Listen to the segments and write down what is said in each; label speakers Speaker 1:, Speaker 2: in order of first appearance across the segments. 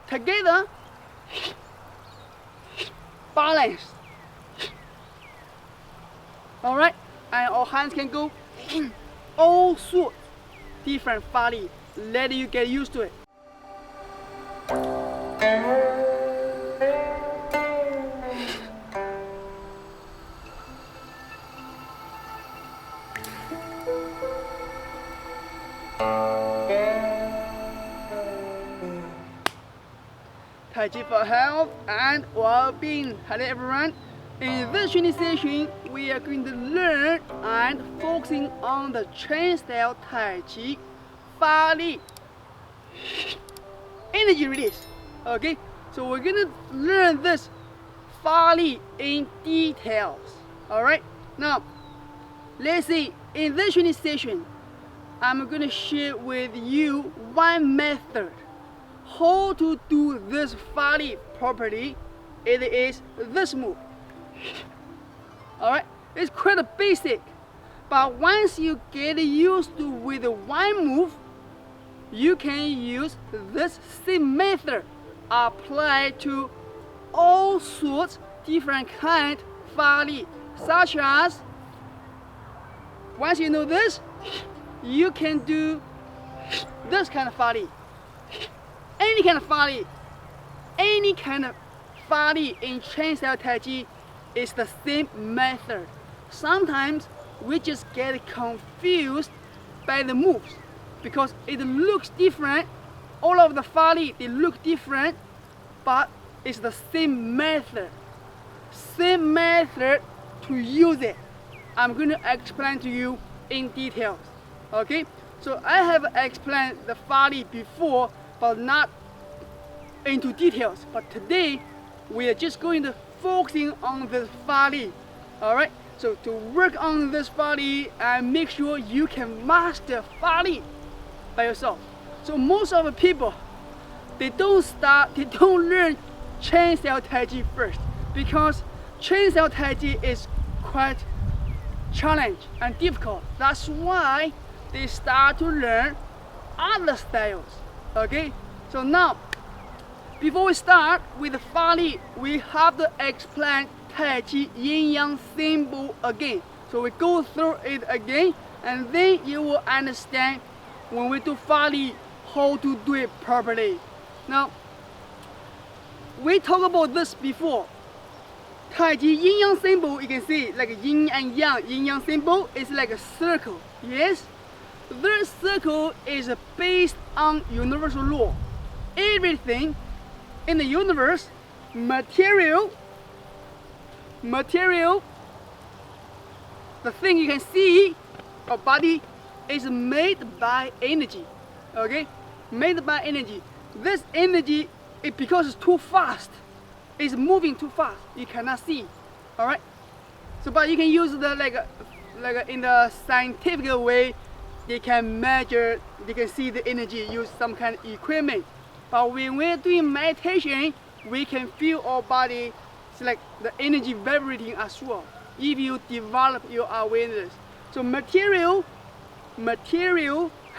Speaker 1: together, balance. Alright, and our hands can go all sorts different body. Let you get used to it. Tai Chi for health and well-being. Hello everyone. In this training session, we are going to learn and focusing on the Chen style Tai Chi, Fa Li, energy release. Okay, so we're going to learn this Fa Li in details. Alright, now let's see, in this training session, I'm going to share with you one method how to do this Fa Li properly. It is this move. Alright, it's quite a basic, but once you get used to with one move, you can use this same method applied to all sorts different kind Fa Li, such as once you know this, you can do this kind of Fa Li, any kind of Fa Li, any kind of Fa Li in Chen style Tai Chi is the same method. Sometimes we just get confused by the moves because it looks different. All of the Fa Li, they look different, but it's the same method. Same method to use it. I'm going to explain to you in details. Okay? So I have explained the Fa Li before, but not into details. But today we are just going to focusing on this Fa Li. Alright, so to work on this Fa Li and make sure you can master Fa Li by yourself. So most of the people, they don't learn Chen style Tai Chi first, because Chen style Tai Chi is quite challenging and difficult. That's why they start to learn other styles. Okay, so now before we start with the Fa Li, we have to explain Tai Chi Yin Yang symbol again. So we go through it again, and then you will understand when we do Fa Li how to do it properly. Now, we talked about this before. Tai Chi Yin Yang symbol, you can see like a Yin and Yang. Yin Yang symbol is like a circle. Yes, this circle is based on universal law. Everything in the universe, material, the thing you can see, our body is made by energy. Okay, made by energy. This energy, because it's too fast, it's moving too fast, you cannot see. All right. So, but you can use the like in the scientific way, they can measure, they can see the energy, use some kind of equipment. But when we're doing meditation, we can feel our body, it's like the energy vibrating as well, if you develop your awareness. So material, I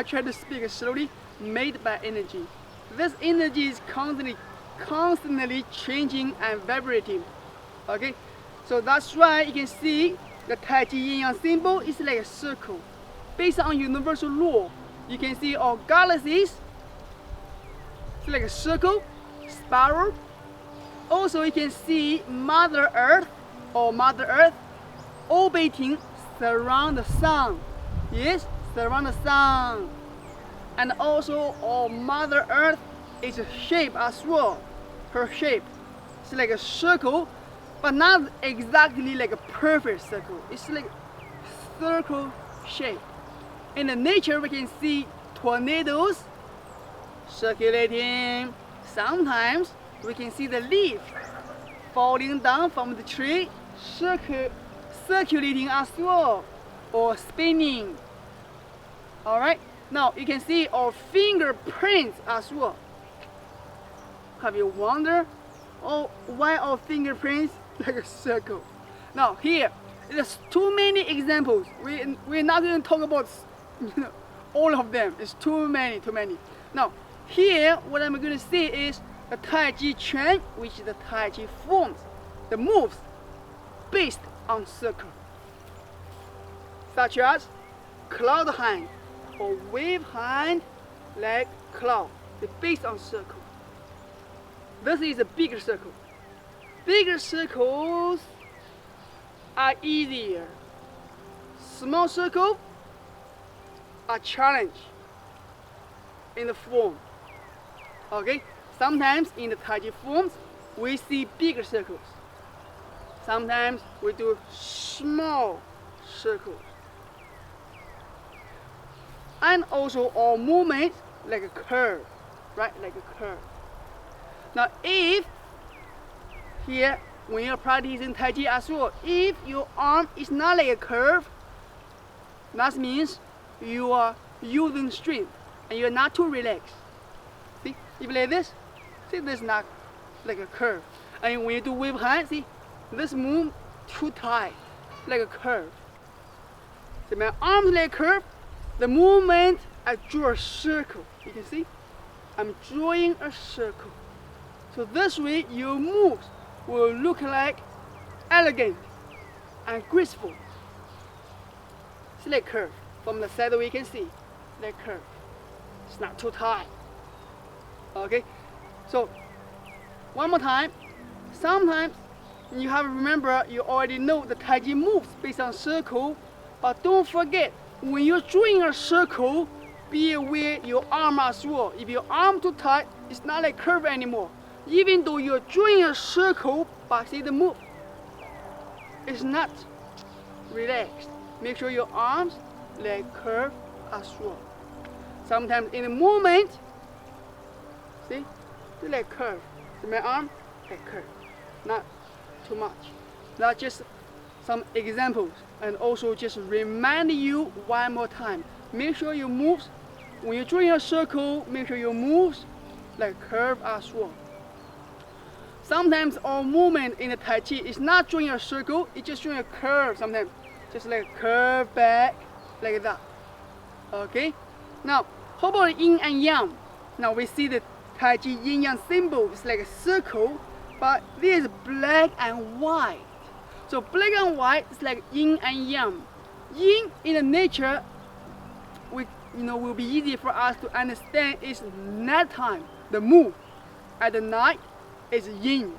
Speaker 1: try to speak slowly, made by energy. This energy is constantly changing and vibrating. Okay, so that's why you can see the Tai Chi Yin Yang symbol is like a circle. Based on universal law, you can see our galaxies, it's like a circle, spiral. Also you can see Mother Earth orbiting surround the sun. Yes, surround the sun. And also our Mother Earth is a shape as well. Her shape, it's like a circle, but not exactly like a perfect circle. It's like a circle shape. In the nature we can see tornadoes circulating. Sometimes we can see the leaf falling down from the tree, circulating as well, or spinning. Alright, now you can see our fingerprints as well. Have you wondered why our fingerprints like a circle? Now here, there's too many examples. We're not going to talk about all of them. It's too many. Now here, what I'm going to say is the Tai Chi Chen, which is the Tai Chi forms, the moves based on circle, such as cloud hand or wave hand like cloud. They're based on circle. This is a bigger circle. Bigger circles are easier. Small circles are challenge in the form. Okay? Sometimes in the Tai Chi forms, we see bigger circles. Sometimes we do small circles. And also all movements like a curve, right? Like a curve. Now if here, when you're practicing Tai Chi as well, if your arm is not like a curve, that means you are using strength and you're not too relaxed. See, if like this, see, this is not like a curve. And when you do wave hand, see, this move too tight, like a curve. So my arms like a curve, the movement, I draw a circle. You can see, I'm drawing a circle. So this way, your moves will look like elegant and graceful. It's like curve. From the side we can see, like curve. It's not too tight. Okay, so one more time. Sometimes you have to remember, you already know the Tai Chi moves based on circle, but don't forget, when you're drawing a circle, be aware your arm as well. If your arm too tight, it's not like curve anymore. Even though you're drawing a circle, but see the move, it's not relaxed. Make sure your arms like curve as well. Sometimes in the movement, see, they like curve. So my arm like curve, not too much. That's just some examples, and also just remind you one more time. Make sure your moves, when you're drawing a circle, make sure your moves like curve as well. Sometimes our movement in the Tai Chi is not drawing a circle, it's just drawing a curve sometimes. Just like a curve back, like that. Okay? Now, how about Yin and Yang? Now we see the Tai Chi Yin Yang symbol, it's like a circle, but this is black and white. So black and white is like Yin and Yang. Yin in the nature, will be easy for us to understand is night time, the moon. At the night is Yin.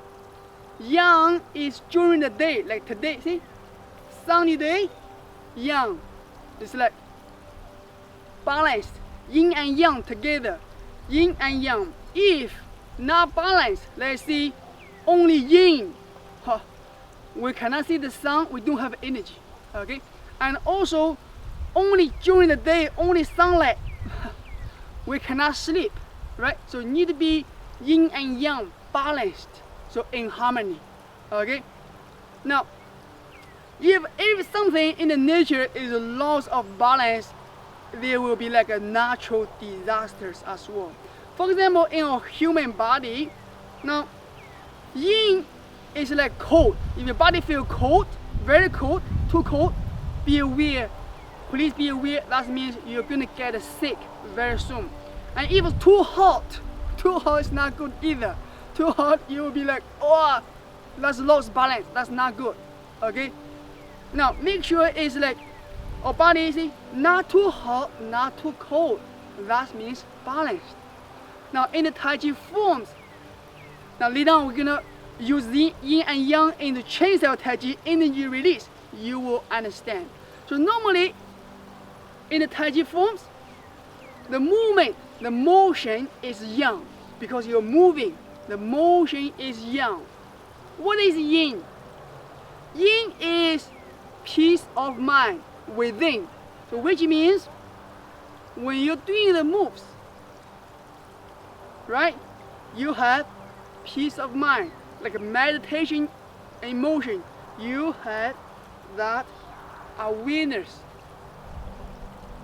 Speaker 1: Yang is during the day, like today, see? Sunny day, Yang. It's like balanced. Yin and Yang together. Yin and Yang. If not balanced, let's see, only Yin. We cannot see the sun, we don't have energy. Okay? And also, only during the day, only sunlight, we cannot sleep. Right? So need to be Yin and Yang balanced. So in harmony. Okay? Now, if something in the nature is a loss of balance, there will be like a natural disasters as well. For example, in our human body, now Yin is like cold. If your body feels cold, very cold, too cold, be aware. Please be aware. That means you're gonna get sick very soon. And if it's too hot is not good either. Too hot, you will be like, oh, that's lost balance. That's not good. Okay. Now make sure it's like our body is not too hot, not too cold. That means balanced. Now in the Tai Chi forms, now later on we're gonna use the Yin and Yang in the Chen style Tai Chi, and then you release, you will understand. So normally in the Tai Chi forms, the movement, the motion is Yang, because you're moving. The motion is Yang. What is Yin? Yin is peace of mind within. So which means when you're doing the moves, right, you have peace of mind, like a meditation emotion. You have that awareness.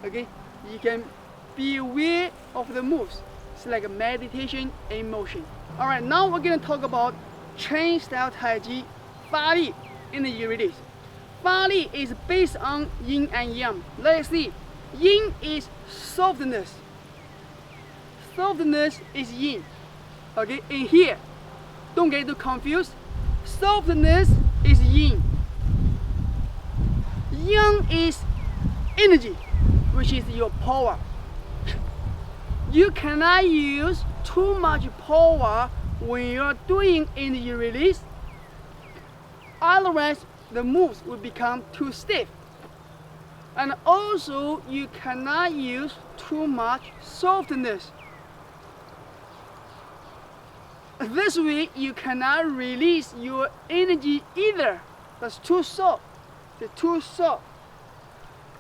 Speaker 1: Okay, you can be aware of the moves. It's like a meditation emotion. All right, now we're gonna talk about Chen style Tai Chi, Fa Li in the you release. Fa Li is based on Yin and Yang. Let's see. Yin is softness. Softness is Yin. Okay, in here, don't get too confused. Softness is yin. Yang is energy, which is your power. You cannot use too much power when you're doing energy release. Otherwise, the moves will become too stiff. And also, you cannot use too much softness. This way, you cannot release your energy either. That's too soft. It's too soft.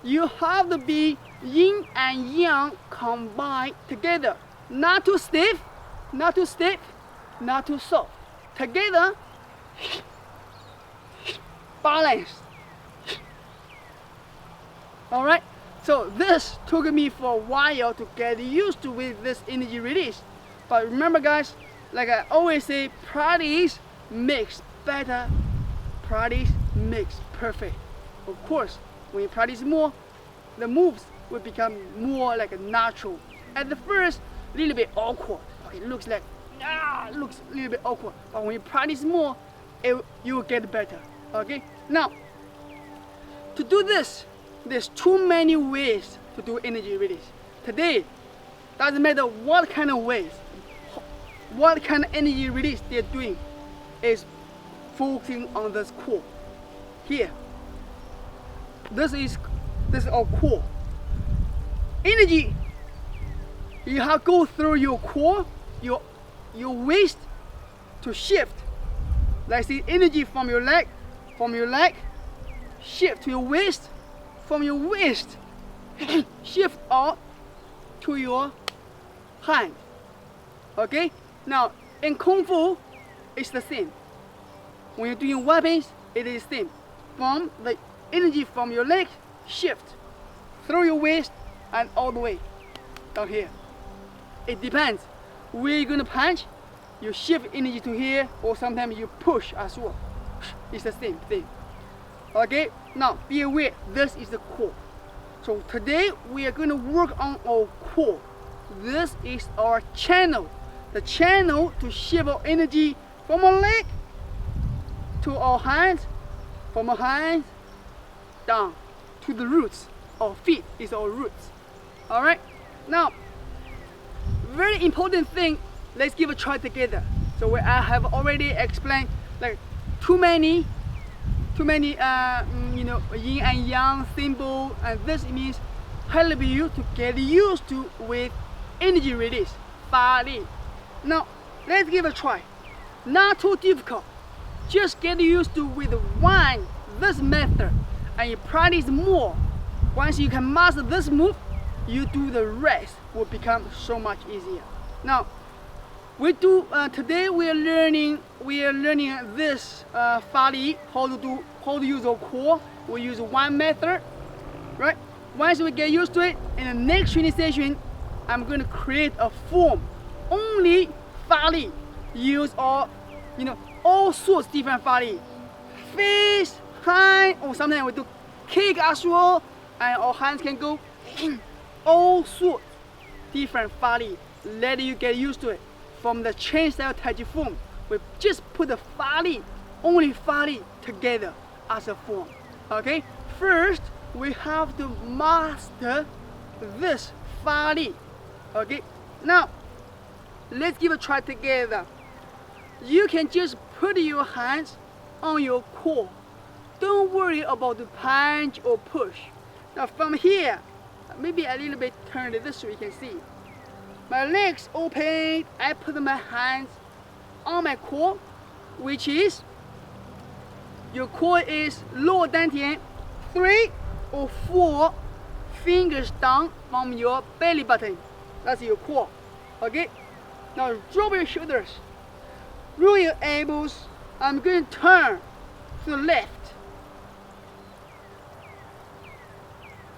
Speaker 1: You have to be yin and yang combined together. Not too stiff, not too stiff, not too soft. Together, balance. Alright, so this took me for a while to get used to with this energy release. But remember guys, like I always say, practice makes better, practice makes perfect. Of course, when you practice more, the moves will become more like a natural. At the first, a little bit awkward. Okay, it looks like, looks a little bit awkward. But when you practice more, you will get better. Okay, now, to do this, there's too many ways to do energy release. Today, doesn't matter what kind of ways, what kind of energy release they're doing, is focusing on this core. Here, this is our core. Energy, you have to go through your core, your waist to shift. Like see energy from your leg, shift to your waist, from your waist, shift out to your hand. Okay? Now, in Kung Fu, it's the same. When you're doing weapons, it is the same. From the energy from your leg, shift through your waist and all the way down here. It depends. Where you're going to punch, you shift energy to here, or sometimes you push as well. It's the same thing. Okay, now be aware, this is the core. So today we are going to work on our core. This is our channel. The channel to shift our energy from our leg to our hands, from our hands down to the roots. Our feet is our roots. Alright, now very important thing, let's give a try together. So I have already explained like too many yin and yang symbol, and this means help you to get used to with energy release, fa li. Now let's give a try. Not too difficult. Just get used to with this method, and you practice more. Once you can master this move, you do the rest will become so much easier. Now today we are learning this fa li, how to use our core. We use one method, right? Once we get used to it, in the next training session, I'm going to create a form only fa li. Use all sorts different fa li, face, hand, or sometimes we do kick as well, and our hands can go all sorts different fa li. Let you get used to it. From the Chen style Tai Chi form, we just put the fa li, only fa li together as a form. Okay, first we have to master this fa li. Okay, now let's give a try together. You can just put your hands on your core. Don't worry about the punch or push. Now from here, maybe a little bit turn it this way, you can see. My legs open, I put my hands on my core, which is, your core is lower dantian, 3 or 4 fingers down from your belly button. That's your core. Okay? Now drop your shoulders, roll your elbows. I'm going to turn to the left.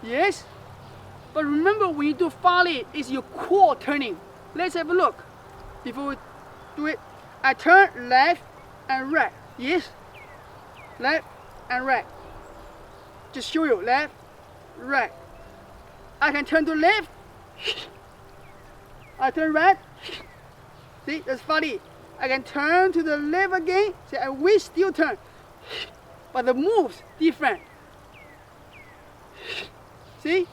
Speaker 1: Yes? But remember, when you do fa li, it's your core turning. Let's have a look. Before we do it, I turn left and right. Yes? Left and right. Just show you, left, right. I can turn to left. I turn right. See, that's funny. I can turn to the left again. See, I will still turn. But the move's different. See?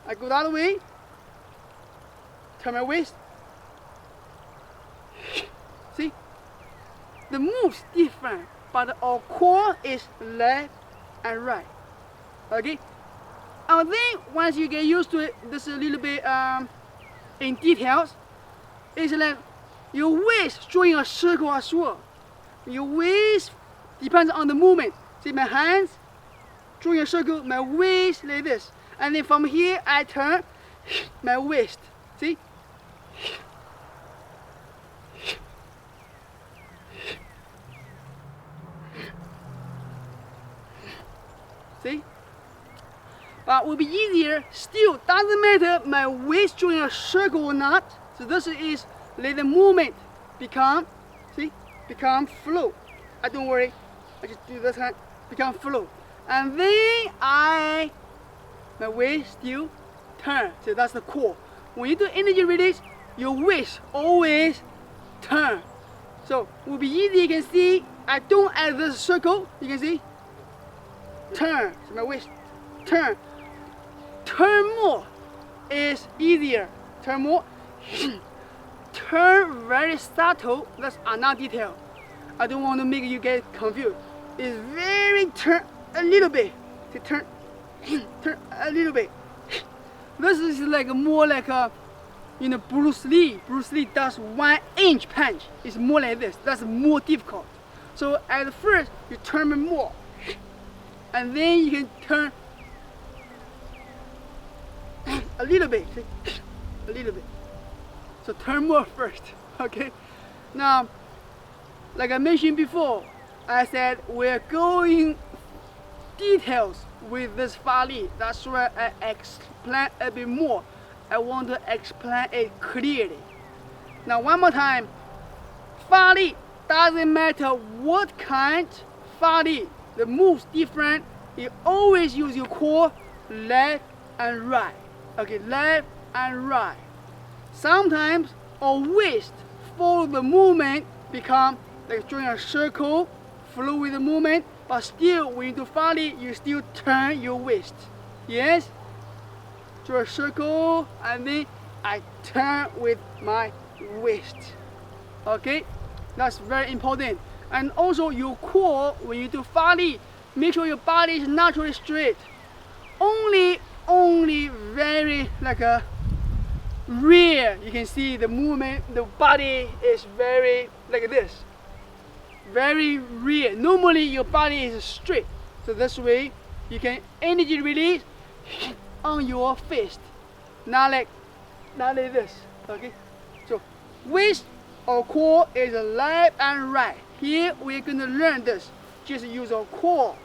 Speaker 1: I go the other way. Turn my waist. See? The move's different, but our core is left and right. Okay? And then once you get used to it, this is a little bit in details. It's like your waist drawing a circle as well. Your waist depends on the movement. See, my hands drawing a circle, my waist like this. And then from here, I turn my waist. See? See? But it will be easier. Still, doesn't matter my waist drawing a circle or not. So this is let the movement become, see, become flow. Don't worry, I just do this hand, become flow. And then my waist still turn. So that's the core. When you do energy release, your waist always turn. So it will be easy. You can see, I don't add this circle. You can see, turn. So my waist turn. Turn more is easier. Turn more. Turn very subtle. That's another detail. I don't want to make you get confused. It's very turn a little bit. To turn a little bit. This is like more like a, Bruce Lee. Bruce Lee does 1-inch punch. It's more like this. That's more difficult. So at first you turn more, and then you can turn a little bit. See? A little bit. So turn more first. Okay. Now, like I mentioned before, I said we're going details with this Fa Li. That's why I explain a bit more. I want to explain it clearly. Now one more time, Fa Li doesn't matter what kind Fa Li. The move's different. You always use your core, left and right. Okay, left and right. Sometimes our waist follow the movement, become like drawing a circle, flow with the movement, but still when you do Fa Li, you still turn your waist. Yes? Draw a circle and then I turn with my waist. Okay? That's very important. And also your core, when you do Fa Li, make sure your body is naturally straight. Only very like a rare, you can see the movement, the body is very like this. Very rare. Normally your body is straight. So this way you can energy release on your fist. Not like this. Okay? So waist or core is left and right. Here we're gonna learn this. Just use our core.